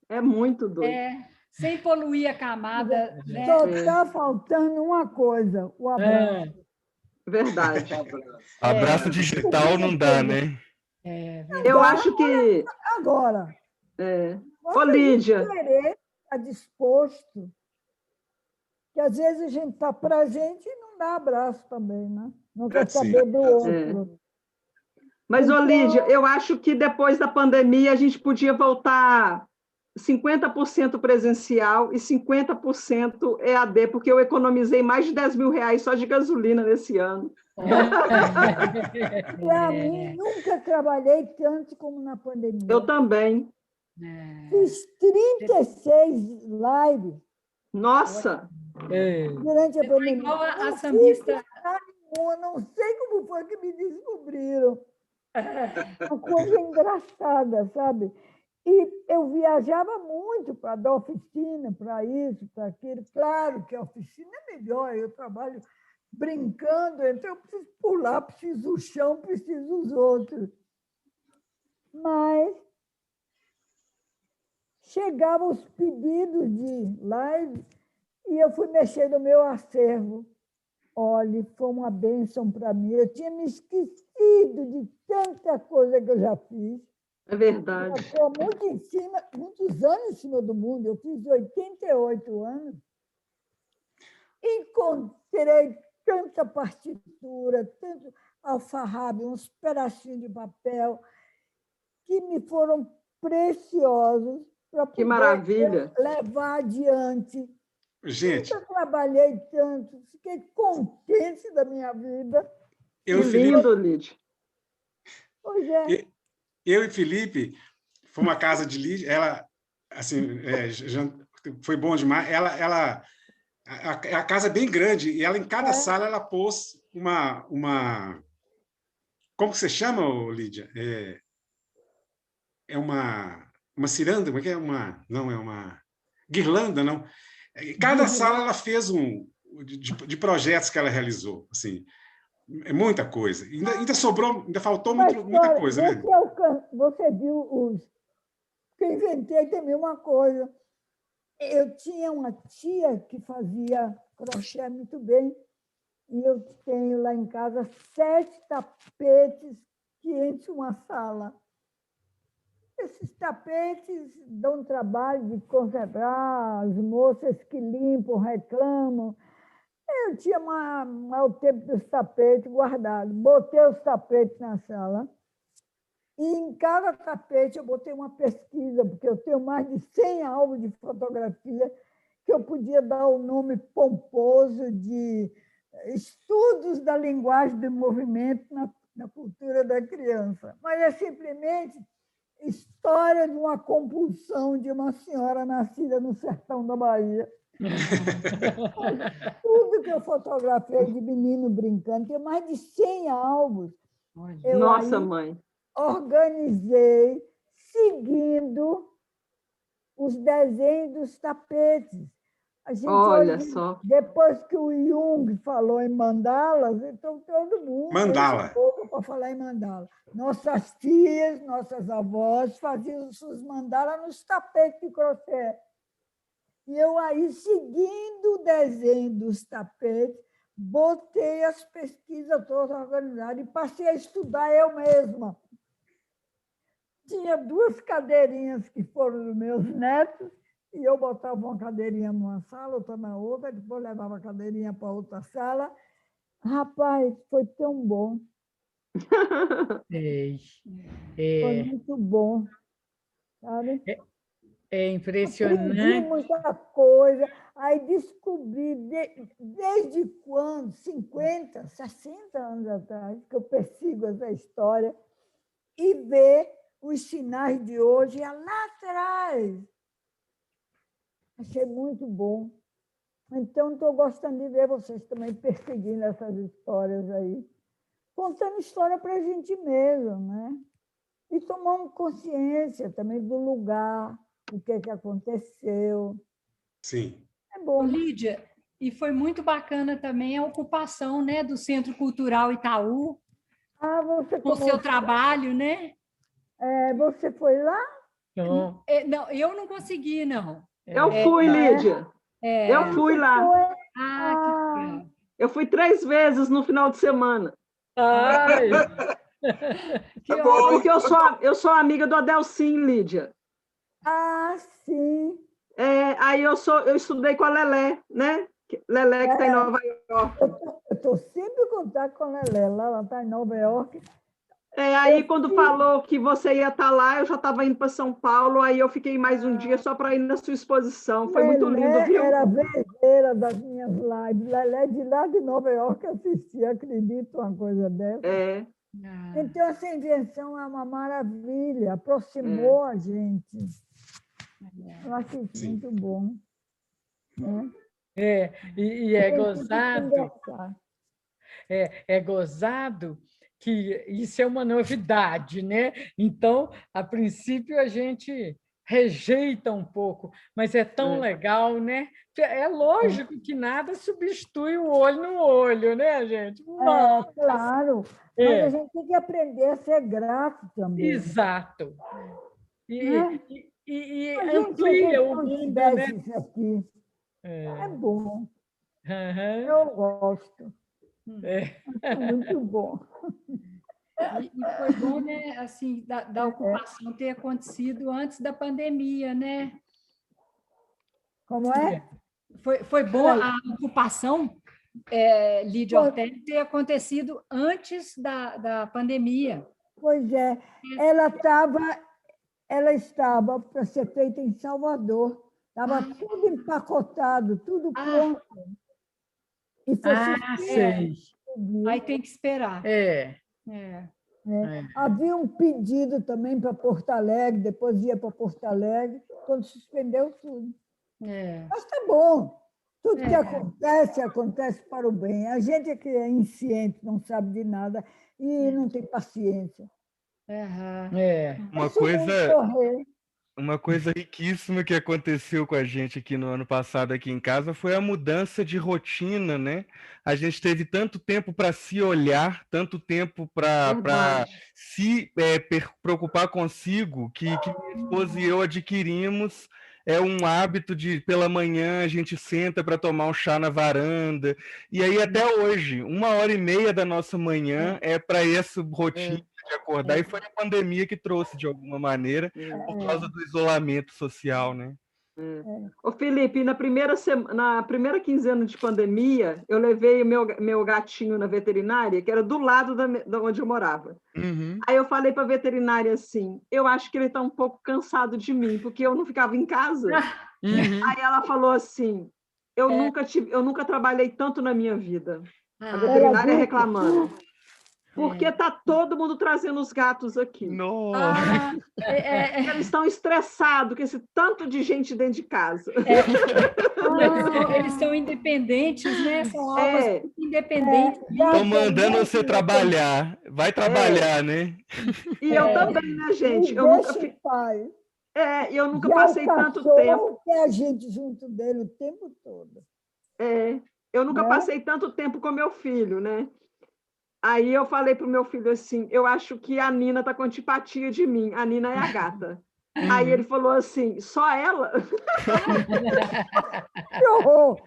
É muito doido. Sem poluir a camada. Né? Só está faltando uma coisa, o abraço. Verdade. Abraço digital não dá, né? Eu acho que... Agora. Ô, Lídia. Está disposto, que às vezes a gente está presente e não dá abraço também, né? Não quer saber do outro. Mas, ô, Lídia, eu acho que depois da pandemia a gente podia voltar 50% presencial e 50% EAD, porque eu economizei mais de 10 mil reais só de gasolina nesse ano. Para mim, nunca trabalhei tanto como na pandemia. Eu também. Fiz 36 lives. Nossa! Durante a pandemia. Igual a sambista. Não sei como foi que me descobriram. Uma coisa engraçada, sabe? E eu viajava muito para dar oficina, para isso, para aquilo. Claro que a oficina é melhor, eu trabalho brincando, então eu preciso pular, preciso do chão, preciso dos outros. Mas chegavam os pedidos de live e eu fui mexer no meu acervo. Olha, foi uma bênção para mim. Eu tinha me esquecido de tanta coisa que eu já fiz. É verdade. Eu estou muitos anos em cima do mundo. Eu fiz 88 anos. Encontrei tanta partitura, tanto alfarrábio, uns pedacinhos de papel, que me foram preciosos para Que maravilha! levar adiante. Gente, Eu trabalhei tanto, fiquei contente da minha vida. eu Que e Felipe, lindo, Lídia. Pois é. eu e Felipe fomos à casa de Lídia, ela, assim, foi bom demais. A casa é bem grande e ela, em cada sala, ela pôs uma... Como que você chama, Lídia? É uma ciranda? Como é que é? Não, é uma guirlanda, não. Em cada sala ela fez de projetos que ela realizou, assim, é muita coisa. Ainda sobrou, ainda faltou muita coisa, né? Você viu os... que eu inventei também uma coisa. Eu tinha uma tia que fazia crochê muito bem, e eu tenho lá em casa 7 tapetes que enchem uma sala. Esses tapetes dão trabalho de conservar, as moças que limpam, reclamam. Eu tinha o tempo dos tapetes guardados. Botei os tapetes na sala e em cada tapete eu botei uma pesquisa, porque eu tenho mais de 100 álbuns de fotografia que eu podia dar o nome pomposo de estudos da linguagem do movimento na cultura da criança. Mas é simplesmente história de uma compulsão de uma senhora nascida no sertão da Bahia. Tudo que eu fotografei de menino brincando, tem mais de 100 álbuns. Nossa, mãe! Organizei seguindo os desenhos dos tapetes. A gente Olha só. Depois que o Jung falou em mandalas, então todo mundo mandala para falar em mandala. Nossas tias, nossas avós faziam suas mandalas nos tapetes de crochê. E eu aí, seguindo o desenho dos tapetes, botei as pesquisas todas organizadas e passei a estudar eu mesma. Tinha 2 cadeirinhas que foram dos meus netos, e eu botava uma cadeirinha numa sala, outra na outra, depois levava a cadeirinha para outra sala. Rapaz, foi tão bom. Foi muito bom, sabe? É impressionante. Aprendi muita coisa. Aí descobri, desde quando, 50, 60 anos atrás, que eu persigo essa história, e ver os sinais de hoje lá atrás. Achei muito bom. Então, estou gostando de ver vocês também perseguindo essas histórias aí, contando história para a gente mesmo, né? E tomando consciência também do lugar, o que aconteceu. Sim. É bom. Lídia, e foi muito bacana também a ocupação, né, do Centro Cultural Itaú, com o seu trabalho, né? Você foi lá? Não, eu não consegui, não. Eu fui, Lídia. Eu fui lá. Que legal. Eu fui 3 vezes no final de semana. Ai. Porque eu sou amiga do Adelcim, Lídia. Ah, sim. Aí eu estudei com a Lelé, né? Lelé, que está em Nova York. Eu estou sempre em contato com a Lelé, ela está em Nova York. Aí, quando falou que você ia estar lá, eu já estava indo para São Paulo, aí eu fiquei mais um dia só para ir na sua exposição. Foi muito lindo, viu? Era a verdadeira das minhas lives. Lelé de lá de Nova York assistia, acredito, uma coisa dessa. Então, essa invenção é uma maravilha, aproximou a gente. Eu acho isso muito bom. Né? E é gozado. É gozado que isso é uma novidade, né? Então, a princípio, a gente rejeita um pouco, mas é tão legal, né? É lógico que nada substitui o olho no olho, né, gente? Claro, mas a gente tem que aprender a ser grato também. Exato. E amplia o mundo, né? Isso aqui. É bom. Eu gosto. É muito bom. E foi bom, né, assim, da ocupação ter acontecido antes da pandemia, né? Como é? Foi bom a ocupação Lídia Ortelli, ter acontecido antes da pandemia. Pois é, ela estava para ser feita em Salvador. Estava tudo empacotado, tudo pronto. E foi sei. Aí tem que esperar. Havia um pedido também para Porto Alegre, depois ia para Porto Alegre, quando suspendeu tudo. Mas tá bom. Tudo que acontece, acontece para o bem. A gente é que é insciente, não sabe de nada e não tem paciência. Uma coisa riquíssima que aconteceu com a gente aqui no ano passado aqui em casa foi a mudança de rotina, né? A gente teve tanto tempo para se olhar, tanto tempo para se preocupar consigo, que minha esposa e eu adquirimos um hábito de, pela manhã, a gente senta para tomar um chá na varanda. E aí, até hoje, 1h30 da nossa manhã é para essa rotina de acordar. E foi a pandemia que trouxe, de alguma maneira, por causa do isolamento social, né? Ô, Felipe, na primeira quinzena de pandemia, eu levei o meu gatinho na veterinária, que era do lado de onde eu morava. Aí eu falei para a veterinária assim, eu acho que ele está um pouco cansado de mim, porque eu não ficava em casa. Aí ela falou assim, eu nunca trabalhei tanto na minha vida. A veterinária reclamando. Porque está todo mundo trazendo os gatos aqui. Eles estão estressados com esse tanto de gente dentro de casa. Eles são independentes, né? São almas independentes. Estão mandando você trabalhar. Vai trabalhar, né? E eu também, né, gente? Eu nunca Já passei tanto tempo. Tem a gente junto dele o tempo todo. Eu nunca passei tanto tempo com meu filho, né? Aí eu falei para o meu filho assim, eu acho que a Nina está com antipatia de mim. A Nina é a gata. Aí ele falou assim, só ela? Que horror!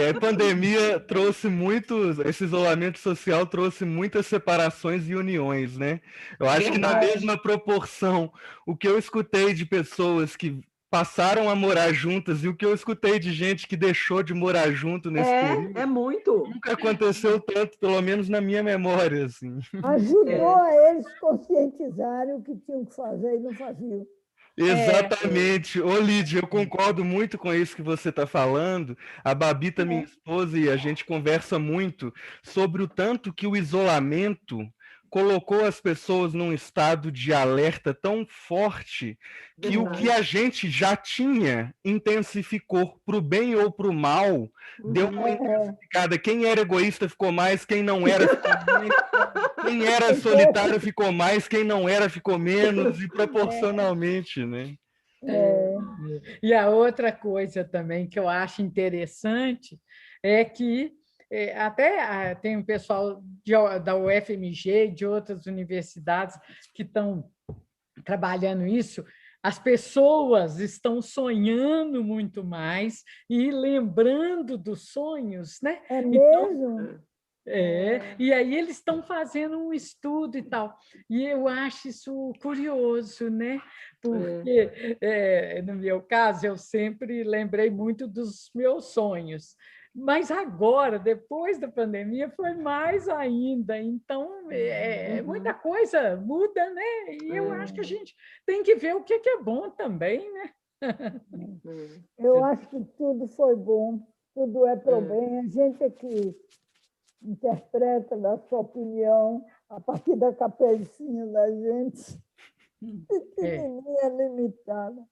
A pandemia trouxe esse isolamento social trouxe muitas separações e uniões, né? Eu acho que na mesma proporção, o que eu escutei de pessoas que passaram a morar juntas e o que eu escutei de gente que deixou de morar junto nesse período. É muito. Nunca aconteceu tanto, pelo menos na minha memória, assim. Ajudou a eles conscientizarem o que tinham que fazer e não faziam. Exatamente. Ô, Lídia, eu concordo muito com isso que você está falando. A Babita, minha esposa, e a gente conversa muito sobre o tanto que o isolamento colocou as pessoas num estado de alerta tão forte que o que a gente já tinha intensificou para o bem ou para o mal, deu uma intensificada. Quem era egoísta ficou mais, quem não era ficou menos, quem era solitário ficou mais, quem não era ficou menos, e proporcionalmente, né? E a outra coisa também que eu acho interessante é que até tem um pessoal da UFMG e de outras universidades que estão trabalhando isso. As pessoas estão sonhando muito mais e lembrando dos sonhos, né? É mesmo? E aí eles estão fazendo um estudo e tal. E eu acho isso curioso, né? Porque, no meu caso, eu sempre lembrei muito dos meus sonhos. Mas agora, depois da pandemia, foi mais ainda. Então, muita coisa muda, né? E eu acho que a gente tem que ver o que é bom também, né? Eu acho que tudo foi bom, tudo é para o bem. A gente é que interpreta da sua opinião a partir da cabecinha da gente. Pequenininha, limitada.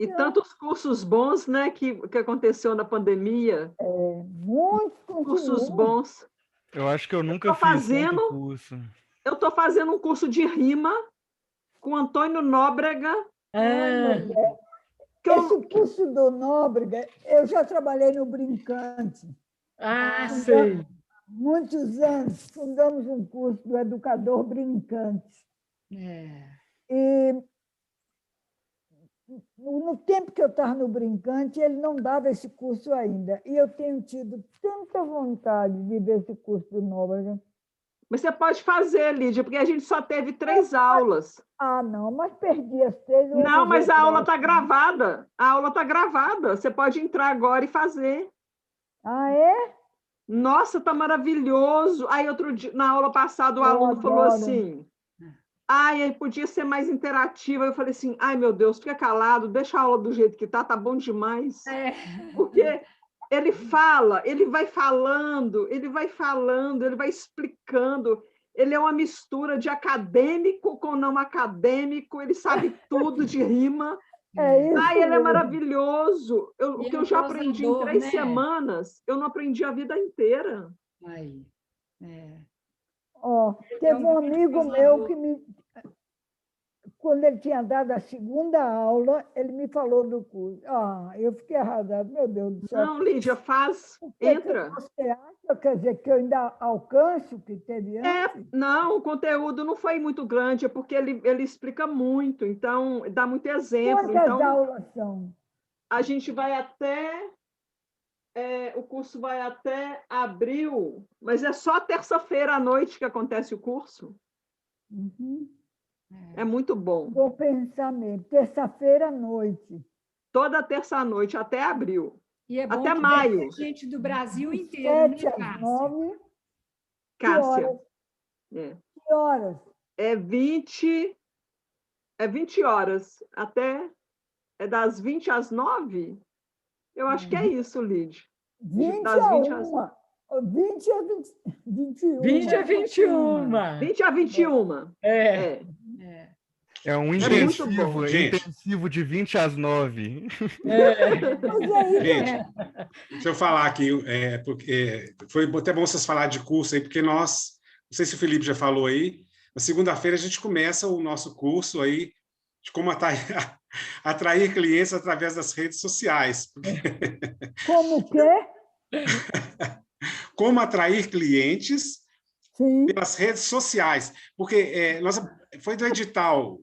E tantos cursos bons, né, que aconteceu na pandemia. Muitos cursos bons. Eu acho que eu nunca fiz tanto curso. Eu estou fazendo um curso de rima com Antônio Nóbrega. Esse curso do Nóbrega, eu já trabalhei no Brincante. Sei. Muitos anos, fundamos um curso do Educador Brincante. E no tempo que eu estava no Brincante, ele não dava esse curso ainda. E eu tenho tido tanta vontade de ver esse curso do Nóbrega. Mas você pode fazer, Lídia, porque a gente só teve 3 aulas. Ah, não, mas perdi as 3. Não, mas a aula está gravada. A aula está gravada. Você pode entrar agora e fazer. Ah, é? Nossa, tá maravilhoso. Aí, outro dia, na aula passada, o aluno falou assim: ai, aí podia ser mais interativa. Eu falei assim: ai, meu Deus, fica calado, deixa a aula do jeito que tá bom demais. Porque ele fala, ele vai falando, ele vai explicando. Ele é uma mistura de acadêmico com não acadêmico, ele sabe tudo de rima. Ai, ele é maravilhoso. O que eu já aprendi em 3 semanas, eu não aprendi a vida inteira. Aí. Teve um amigo meu que quando ele tinha dado a 2ª aula, ele me falou do curso. Eu fiquei arrasada, meu Deus do céu. Não, Lídia, faz, entra. Você acha, quer dizer, que eu ainda alcanço o que teve antes? Não, o conteúdo não foi muito grande, é porque ele explica muito, então dá muito exemplo. Quantas aulas são? A gente vai até... o curso vai até abril, mas é só terça-feira à noite que acontece o curso. Uhum. É muito bom. Vou pensar mesmo, terça-feira à noite. Toda terça à noite, até abril. E é bom até que maio. Gente do Brasil inteiro, 7 às 9. Cássia. Que horas? É 20 horas. É das 20 às 9? Eu acho que é isso, Lid. 20 a 1. 20 a 21. 20 a 21. 20 a 21. É um intensivo de 20 às 9. Gente, deixa eu falar aqui, porque foi até bom vocês falarem de curso aí, porque nós, não sei se o Felipe já falou aí, na segunda-feira a gente começa o nosso curso aí de como atrair clientes através das redes sociais. Como o quê? Como atrair clientes pelas redes sociais. Porque foi do edital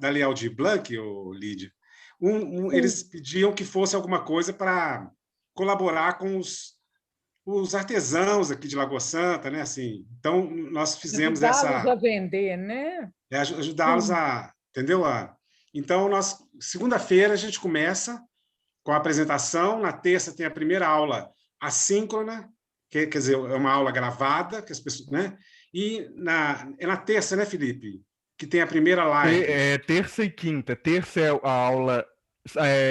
da Lei Aldir Blanc, Lídia, eles pediam que fosse alguma coisa para colaborar com os artesãos aqui de Lagoa Santa, né? Assim, então, nós fizemos ajudá-los a vender, né? Ajudá-los entendeu? Então, segunda-feira, a gente começa com a apresentação, na terça tem a primeira aula assíncrona, quer dizer, é uma aula gravada, que as pessoas, né? E na terça, né, Felipe? Que tem a primeira live. Terça e quinta. Terça é a aula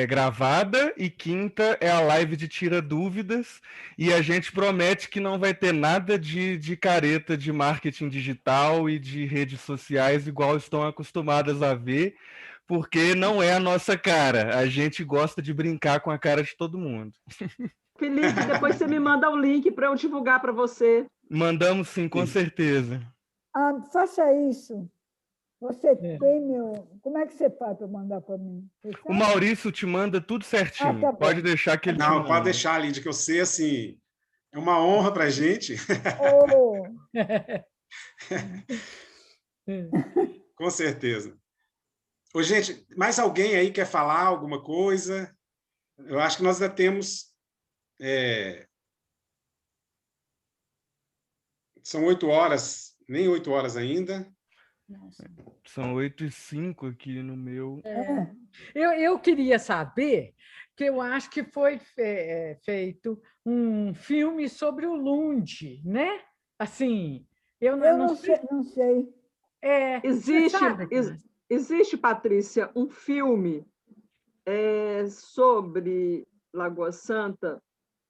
gravada e quinta é a live de tira dúvidas, e a gente promete que não vai ter nada de careta de marketing digital e de redes sociais igual estão acostumadas a ver, porque não é a nossa cara. A gente gosta de brincar com a cara de todo mundo. Felipe, depois você me manda o link para eu divulgar para você. Mandamos sim, com certeza. Faça isso. Você tem meu... Como é que você faz para mandar para mim? O Maurício te manda tudo certinho. Tá pode deixar que ele Não, pode deixar, Lídia, que eu sei, assim, é uma honra para a gente. Com certeza. Ô, gente, mais alguém aí quer falar alguma coisa? Eu acho que nós ainda temos... São 8 horas, nem 8 horas ainda. Nossa. São 8h05 aqui no meu. Eu queria saber, que eu acho que foi feito um filme sobre o Lund, né? Assim, eu não sei. Não sei. Existe, Patrícia, um filme sobre Lagoa Santa,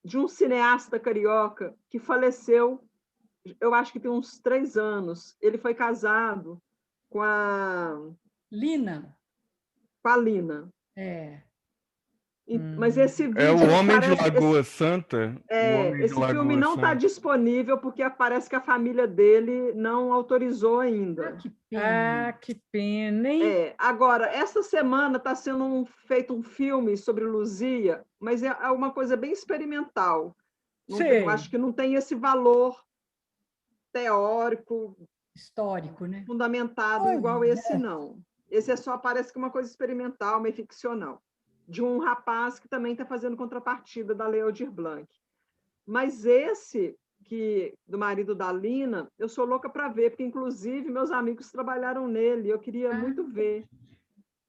de um cineasta carioca que faleceu, eu acho que tem uns 3 anos. Ele foi casado com a Lina. Com a Lina. Mas esse vídeo... É o Homem de Lagoa Santa? Esse filme não está disponível porque parece que a família dele não autorizou ainda. Que pena, hein? Agora, essa semana está sendo feito um filme sobre Luzia, mas é uma coisa bem experimental. Acho que não tem esse valor teórico, histórico, né? Fundamentado igual esse, não. Esse só parece que uma coisa experimental, meio ficcional, de um rapaz que também está fazendo contrapartida da Lei Aldir Blanc. Mas esse do marido da Lina, eu sou louca para ver, porque, inclusive, meus amigos trabalharam nele, eu queria muito ver.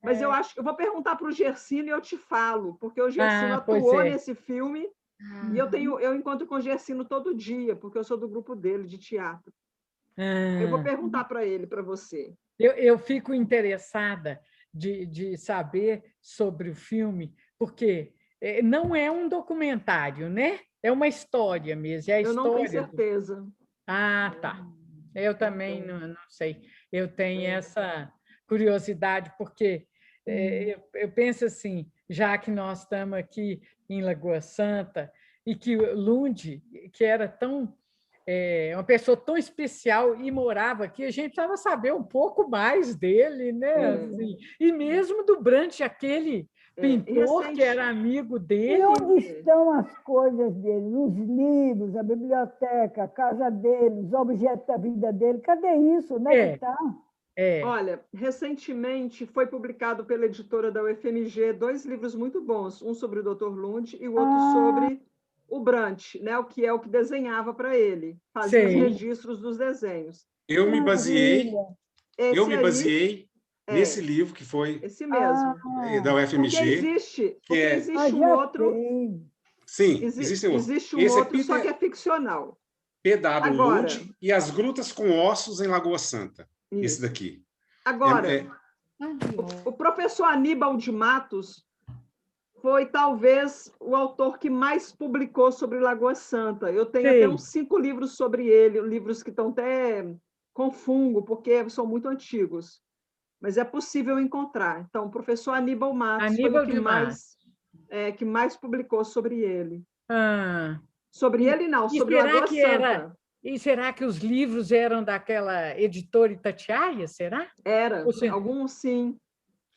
Mas eu acho que eu vou perguntar para o Gersino e eu te falo, porque o Gersino atuou nesse filme e eu encontro com o Gersino todo dia, porque eu sou do grupo dele de teatro. Eu vou perguntar para ele, para você. Eu fico interessada de saber sobre o filme, porque não é um documentário, né? É uma história mesmo. É a eu história não tenho certeza. Ah, tá. Eu também não sei. Eu tenho essa curiosidade, porque eu penso assim, já que nós estamos aqui em Lagoa Santa, e que o Lund, que era tão uma pessoa tão especial e morava aqui, a gente precisava saber um pouco mais dele, né? Assim, e mesmo do Brant, aquele pintor que era amigo dele. E onde estão as coisas dele? Nos livros, a biblioteca, a casa dele, os objetos da vida dele. Cadê isso? Onde é que está? Olha, recentemente foi publicado pela editora da UFMG 2 livros muito bons, um sobre o Dr. Lund e o outro sobre o Brant, né, o que desenhava para ele, fazia os registros dos desenhos. Eu me baseei nesse livro que foi esse mesmo da UFMG, porque existe um outro. Sim, existe um outro. Existe um outro, só que é ficcional. P.W. Lund e as Grutas com Ossos em Lagoa Santa. Isso. Esse daqui. Agora, o professor Aníbal de Matos foi talvez o autor que mais publicou sobre Lagoa Santa. Eu tenho até uns 5 livros sobre ele, livros que estão até com fungo, porque são muito antigos. Mas é possível encontrar. Então, o professor Aníbal Matos foi o que mais publicou sobre ele. Sobre ele, não, sobre Lagoa Santa. E será que os livros eram daquela editora Itatiaia, será? Era, alguns sim.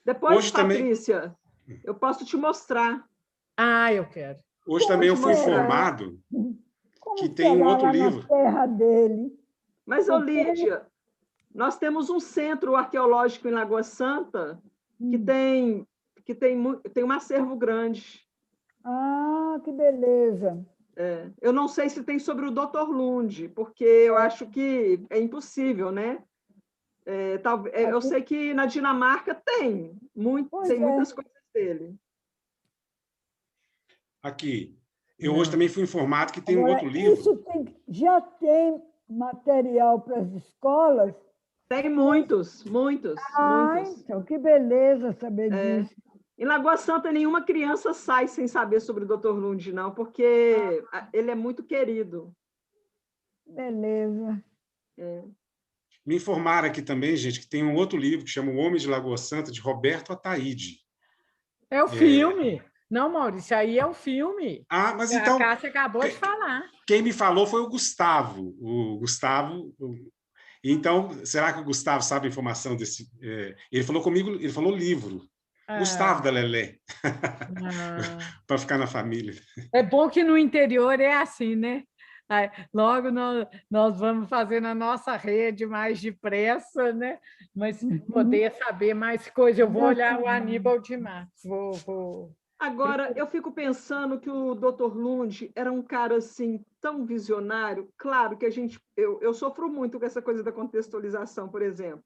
Depois, hoje Patrícia, eu posso te mostrar. Eu quero. Hoje também eu fui informado que tem um outro livro. Na terra dele. Mas, Lídia, nós temos um centro arqueológico em Lagoa Santa que tem um acervo grande. Que beleza! Eu não sei se tem sobre o Dr. Lund, porque eu acho que é impossível, né? Eu sei que na Dinamarca tem muitas coisas dele. Aqui, eu hoje também fui informado que tem um outro livro. Isso já tem material para as escolas? Tem muitos. Então, que beleza saber disso. Em Lagoa Santa, nenhuma criança sai sem saber sobre o Dr. Lund, não, porque ele é muito querido. Beleza. Me informaram aqui também, gente, que tem um outro livro que chama O Homem de Lagoa Santa, de Roberto Ataíde. É o filme. Não, Maurício, aí é o filme. Mas então... A Cássia acabou de falar. Quem me falou foi o Gustavo. Então, será que o Gustavo sabe a informação desse... Ele falou comigo, ele falou livro. Gustavo da Lelé. Para ficar na família. É bom que no interior é assim, né? Logo nós vamos fazer na nossa rede mais depressa, né? Mas poder saber mais coisas. Eu vou olhar o Aníbal de Matos. Agora, eu fico pensando que o Dr. Lund era um cara assim tão visionário. Claro que eu sofro muito com essa coisa da contextualização, por exemplo.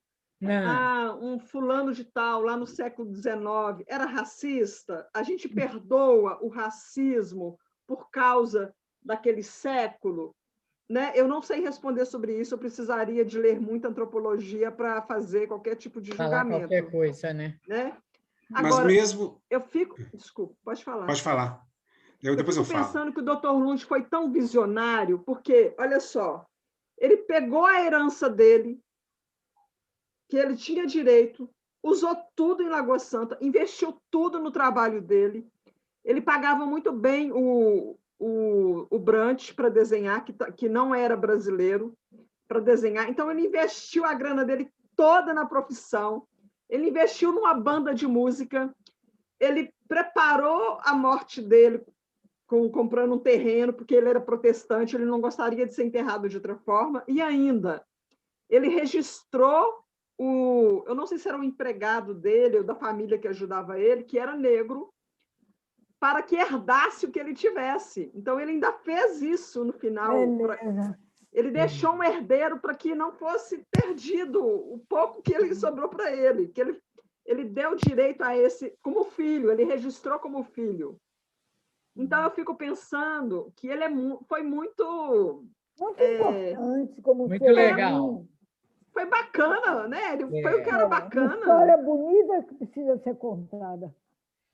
Um fulano de tal, lá no século XIX, era racista. A gente perdoa o racismo por causa daquele século, né? Eu não sei responder sobre isso, eu precisaria de ler muita antropologia para fazer qualquer tipo de julgamento. Qualquer coisa, né? Agora, mas mesmo... eu fico... Desculpa, pode falar. Pode falar. Depois eu falo. Pensando que o Dr. Lund foi tão visionário, porque, olha só, ele pegou a herança dele, que ele tinha direito, usou tudo em Lagoa Santa, investiu tudo no trabalho dele. Ele pagava muito bem o Brant para desenhar, que não era brasileiro, para desenhar. Então, ele investiu a grana dele toda na profissão. Ele investiu numa banda de música. Ele preparou a morte dele comprando um terreno, porque ele era protestante, ele não gostaria de ser enterrado de outra forma. E ainda, ele registrou eu não sei se era um empregado dele ou da família que ajudava ele, que era negro, para que herdasse o que ele tivesse. Então, ele ainda fez isso no final. Ele deixou um herdeiro para que não fosse perdido o pouco que ele sobrou para ele, que ele deu direito a esse como filho, ele registrou como filho. Então, eu fico pensando que ele foi muito importante, como muito legal. Foi bacana, né? Ele foi um cara bacana. Uma história bonita que precisa ser contada.